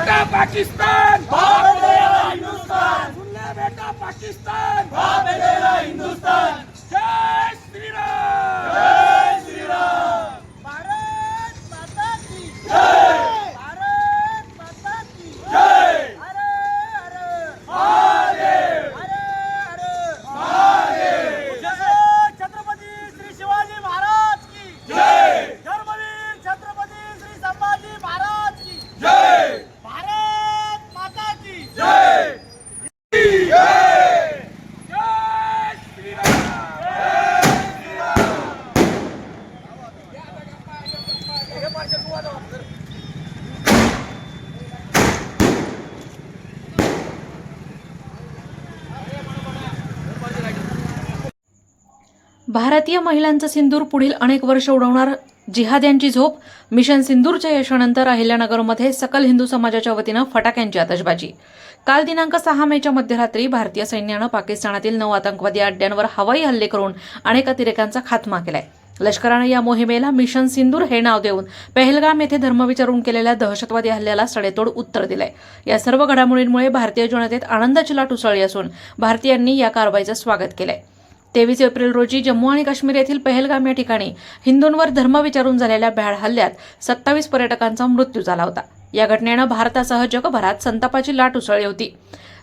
बेटा पाकिस्तान, भाग तेरा हिंदुस्तान, सुन ले बेटा पाकिस्तान, भाग तेरा हिंदुस्तान। जय श्री राम, जय श्री राम। भारत माता की जय, भारत माता की जय, हर हर महादेव, हर हर महादेव। जय छत्रपती श्री शिवाजी महाराज की जय, धर्मवीर छत्रपती श्री संभाजी महाराज की जय, भारत माता की जय, जय। जय श्री राम। भारतीय महिलांचं सिंदूर पुढील अनेक वर्ष उडवणार जिहाद्यांची झोप. मिशन सिंदूरच्या यशानंतर अहिल्यानगरमध्ये सकल हिंदू समाजाच्या वतीनं फटाक्यांची आतषबाजी. काल दिनांक 6 मेच्या मध्यरात्री भारतीय सैन्यानं पाकिस्तानातील 9 आतंकवादी अड्ड्यांवर हवाई हल्ले करून अनेक अतिरेक्यांचा खात्मा केलाय. लष्करानं या मोहिमेला मिशन सिंदूर हे नाव देऊन पहलगाम येथे धर्म विचारून केलेल्या दहशतवादी हल्ल्याला सडेतोड उत्तर दिलंय. या सर्व घडामोडींमुळे भारतीय जनतेत आनंदाची लाट उसळली असून भारतीयांनी या कारवाईचं स्वागत केलंय. 23 एप्रिल रोजी जम्मू आणि काश्मीर येथील पहलगाम या ठिकाणी हिंदूंवर धर्म विचारून झालेल्या भ्याड हल्ल्यात 27 पर्यटकांचा मृत्यू झाला होता. या घटनेनं भारतासह जगभरात संतापाची लाट उसळली होती.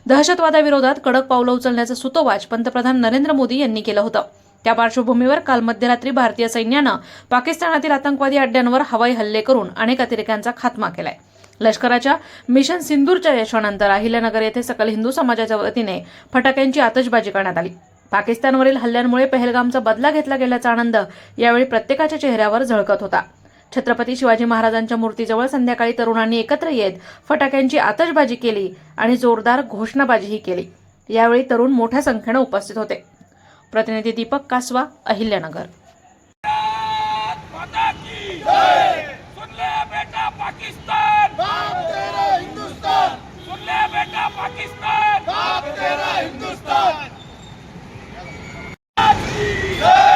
दहशतवादाविरोधात कडक पावलं उचलण्याचं सुतोवाच पंतप्रधान नरेंद्र मोदी यांनी केलं होतं. त्या पार्श्वभूमीवर काल मध्यरात्री भारतीय सैन्यानं पाकिस्तानातील आतंकवादी अड्ड्यांवर हवाई हल्ले करून अनेक अतिरेक्यांचा खात्मा केलाय. लष्कराच्या मिशन सिंदूरच्या यशानंतर अहिल्यानगर येथे सकल हिंदू समाजाच्या वतीने फटाक्यांची आतषबाजी करण्यात आली. पाकिस्तानवरील हल्ल्यांमुळे पहलगामचा बदला घेतला गेल्याचा आनंद यावेळी प्रत्येकाच्या चेहऱ्यावर झळकत होता. छत्रपती शिवाजी महाराजांच्या मूर्तीजवळ संध्याकाळी तरुणांनी एकत्र येत फटाक्यांची आतषबाजी केली आणि जोरदार घोषणाबाजीही केली. यावेळी तरुण मोठ्या संख्येनं उपस्थित होते. प्रतिनिधी दीपक कासवा, अहिल्यानगर. माता की जय। सुन ले बेटा पाकिस्तान, भाग तेरा हिंदुस्तान, सुन ले बेटा पाकिस्तान, भाग तेरा हिंदुस्तान। जय।